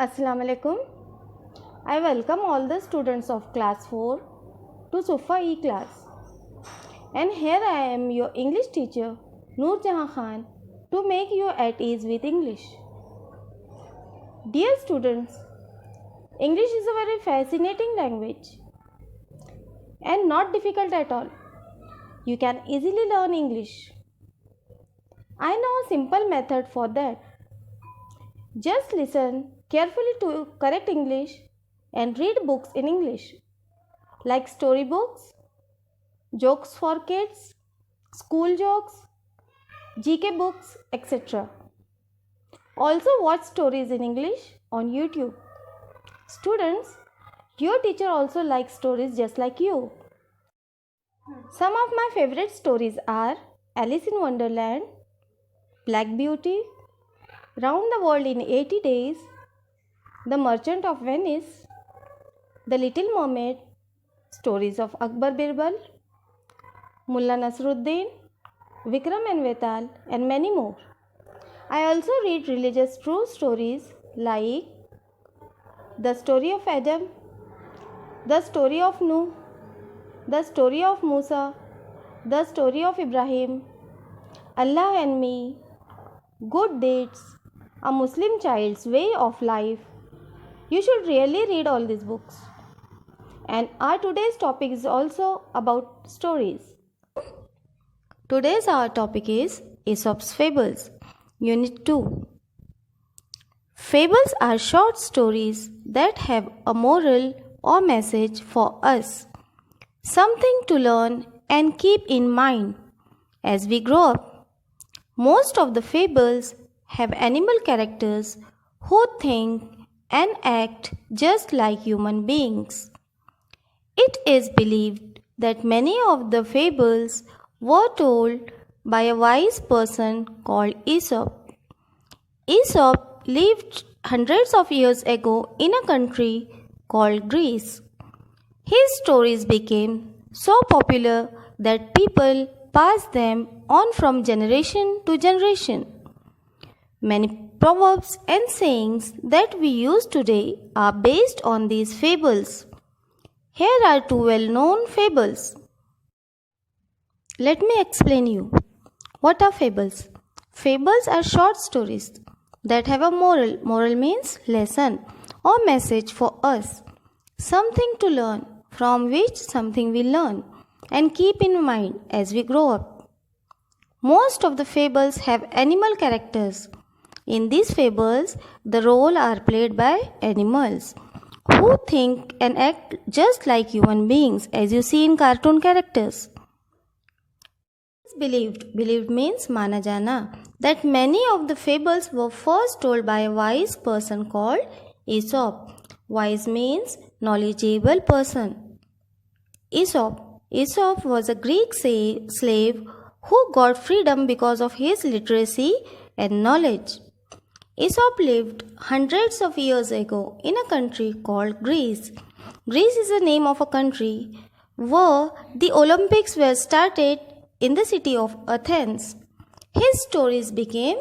Assalamu alaikum. I welcome all the students of class 4 to Sufa E class. And here I am your English teacher Noor Jahan Khan to make you at ease with English. Dear students, English is a very fascinating language and not difficult at all. You can easily learn English. I know a simple method for that. Just listen carefully to correct English and read books in English like storybooks, jokes for kids, school jokes, GK books, etc. Also watch stories in English on YouTube. Students, your teacher also likes stories just like you. Some of my favorite stories are Alice in Wonderland, Black Beauty, Round the World in 80 Days, The Merchant of Venice, The Little Mermaid, Stories of Akbar Birbal, Mulla Nasruddin, Vikram and Vetal, and many more. I also read religious true stories like The Story of Adam, The Story of Nuh, The Story of Musa, The Story of Ibrahim, Allah and Me, Good Deeds, A Muslim Child's Way of Life. You should really read all these books. And our today's topic is also about stories. Today's our topic is Aesop's Fables, Unit 2. Fables are short stories that have a moral or message for us, something to learn and keep in mind as we grow up. Most of the fables have animal characters who think and act just like human beings. It is believed that many of the fables were told by a wise person called Aesop. Aesop lived hundreds of years ago in a country called Greece. His stories became so popular that people passed them on from generation to generation. Many proverbs and sayings that we use today are based on these fables. Here are two well-known fables. Let me explain you. What are fables? Fables are short stories that have a moral. Moral means lesson or message for us. Something to learn, from which something we learn and keep in mind as we grow up. Most of the fables have animal characters. In these fables, the role are played by animals who think and act just like human beings, as you see in cartoon characters. Believed means mana jana, that many of the fables were first told by a wise person called Aesop. Wise means knowledgeable person. Aesop was a Greek slave who got freedom because of his literacy and knowledge. Aesop lived hundreds of years ago in a country called Greece. Greece is the name of a country where the Olympics were started in the city of Athens. His stories became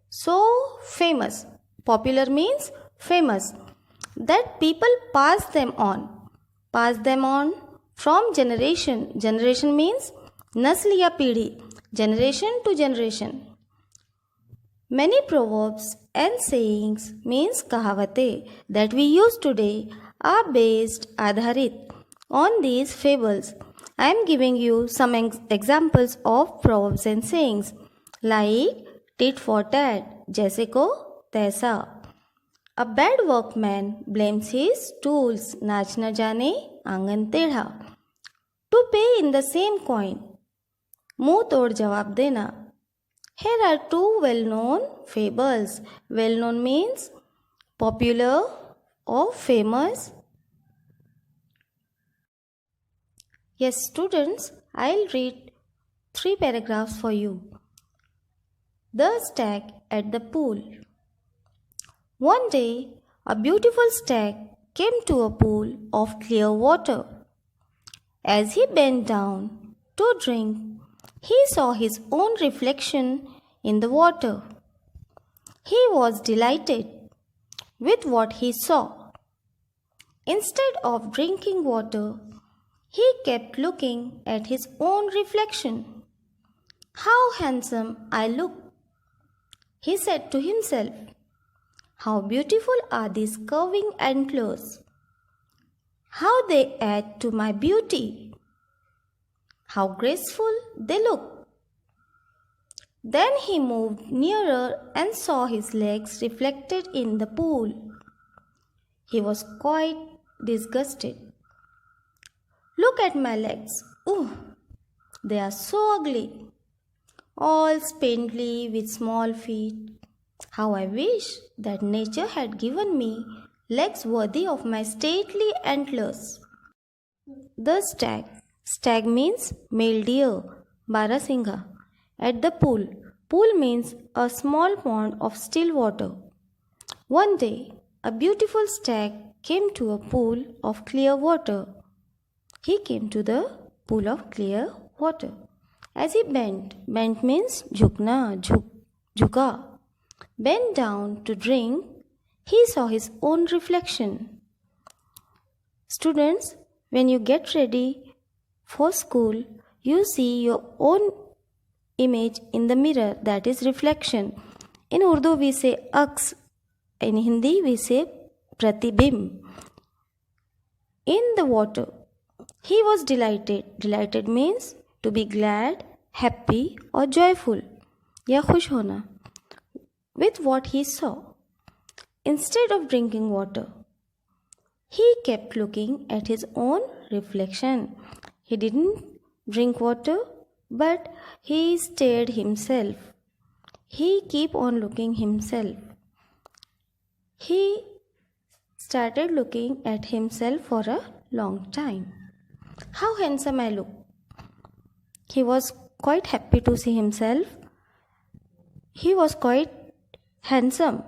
so famous. Popular means famous, that people passed them on from generation. Generation means nasl ya pidhi, generation to generation. Many proverbs and sayings means kahawate that we use today are based adharit on these fables. I am giving you some examples of proverbs and sayings like tit for tat, jaise ko taisa. A bad workman blames his tools, naach na jane aangan tedha. To pay in the same coin, muh tod jawab dena. Here are two well-known fables. Well-known means popular or famous. Yes, students, I'll read 3 paragraphs for you. The Stag at the Pool. One day, a beautiful stag came to a pool of clear water. As he bent down to drink, he saw his own reflection in the water. He was delighted. with what he saw. Instead of drinking water, he kept looking at his own reflection. How handsome I look, he said to himself. How beautiful are these curving antlers. How they add to my beauty. How graceful they look. Then he moved nearer and saw his legs reflected in the pool. He was quite disgusted. Look at my legs. Ooh, they are so ugly. All spindly with small feet. How I wish that nature had given me legs worthy of my stately antlers. The stag means male deer, Barasingha, at the pool. Pool means a small pond of still water. One day, a beautiful stag came to a pool of clear water. He came to the pool of clear water. As he bent means jhuka, bent down to drink, he saw his own reflection. Students, when you get ready for school, you see your own image in the mirror, that is reflection. In Urdu we say aks, in Hindi we say pratibimb. In the water, he was delighted. Delighted means to be glad, happy or joyful, या खुश होना, with what he saw. Instead of drinking water, he kept looking at his own reflection. He didn't drink water, but he stared himself. He kept on looking himself. He started looking at himself for a long time. How handsome I look. He was quite happy to see himself. He was quite handsome.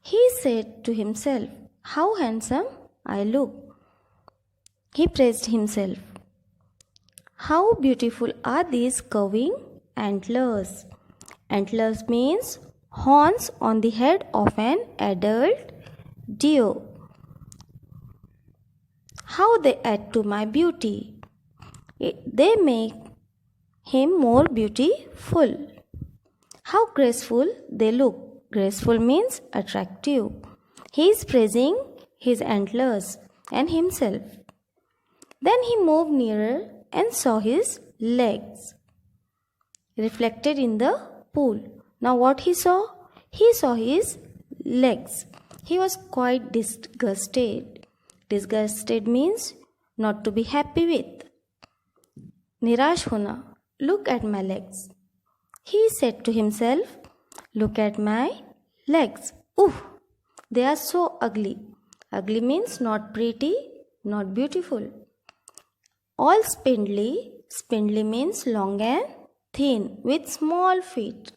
He said to himself, how handsome I look. He praised himself. How beautiful are these curving antlers. Antlers means horns on the head of an adult deer. How they add to my beauty. They make him more beautiful. How graceful they look. Graceful means attractive. He is praising his antlers and himself. Then he moved nearer and saw his legs reflected in the pool. Now what he saw? He saw his legs. He was quite disgusted. Disgusted means not to be happy with. Nirash hona. Look at my legs. He said to himself, look at my legs. Ooh, they are so ugly. Ugly means not pretty, not beautiful. All spindly. Spindly means long and thin with small feet.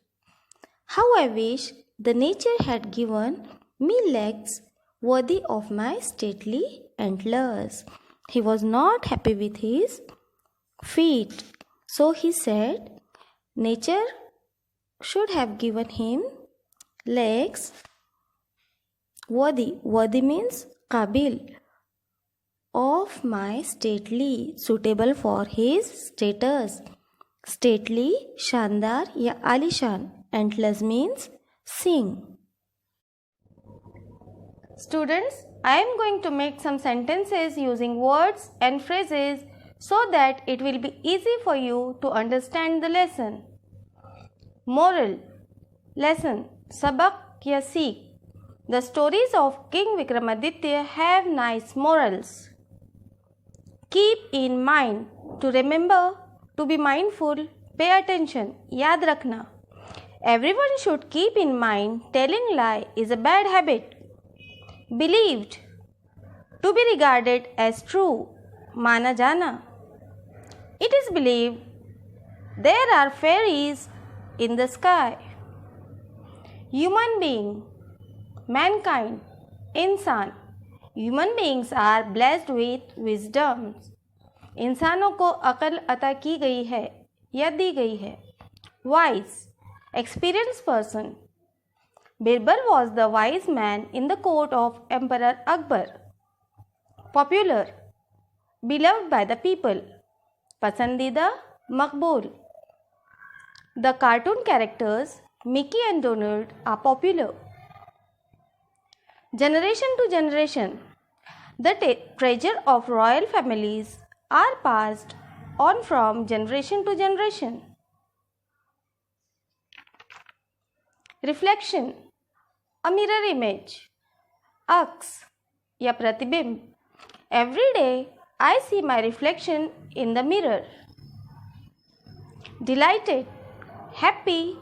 How I wish the nature had given me legs worthy of my stately antlers. He was not happy with his feet. So he said, nature should have given him legs worthy. Worthy means qabil of my stately, suitable for his status. Stately, shandar या आलीशान. Antlers means sing. Students, I am going to make some sentences using words and phrases so that it will be easy for you to understand the lesson. Moral. Lesson. Sabak ya seek. The stories of King Vikramaditya have nice morals. Keep in mind. To remember, to be mindful, pay attention. Yaad rakhna. Everyone should keep in mind telling lie is a bad habit. Believed. To be regarded as true. Mana jana. It is believed there are fairies in the sky. Human being. Mankind. Insan. Human beings are blessed with wisdom. इंसानों को अकल अता की गई है या दी गई है. Wise. Experienced person. Birbal was the wise man in the court of Emperor Akbar. Popular, beloved by the people. Pasandida, Maqbool. The cartoon characters Mickey and Donald are popular. Generation to generation, the treasure of royal families are passed on from generation to generation. Reflection, a mirror image. Aks, ya pratibimb. Every day I see my reflection in the mirror. Delighted, happy,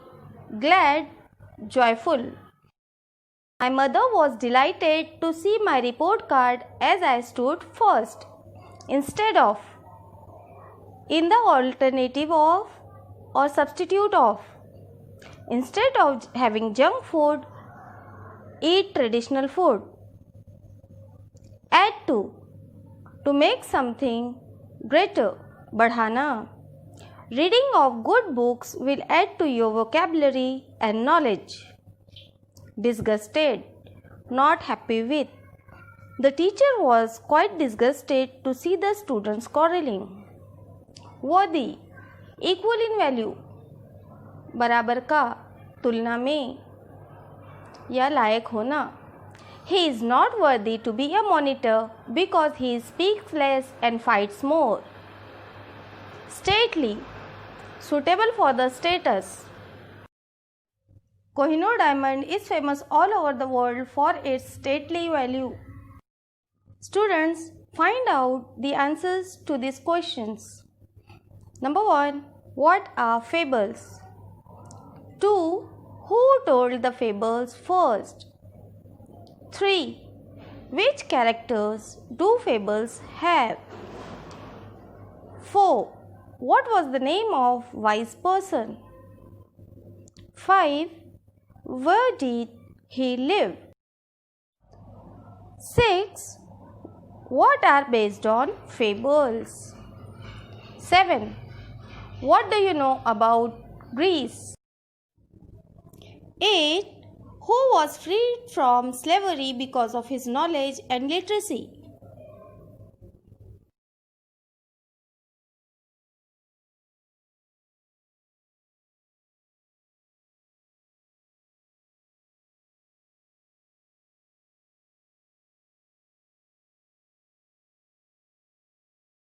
glad, joyful. My mother was delighted to see my report card as I stood first instead of, in the alternative of or substitute of. Instead of having junk food, eat traditional food. Add to make something greater, badhana. Reading of good books will add to your vocabulary and knowledge. Disgusted, not happy with. The teacher was quite disgusted to see the students quarreling. Worthy, equal in value. बराबर का, तुलना में. या लायक होना. He is not worthy to be a monitor because he speaks less and fights more. Stately, suitable for the status. Kohinoor diamond is famous all over the world for its stately value. Students, find out the answers to these questions. Number 1. What are fables? 2. Who told the fables first? 3. Which characters do fables have? 4. What was the name of wise person? 5. Where did he live? 6. What are based on fables? 7. What do you know about Greece? 8. Who was freed from slavery because of his knowledge and literacy?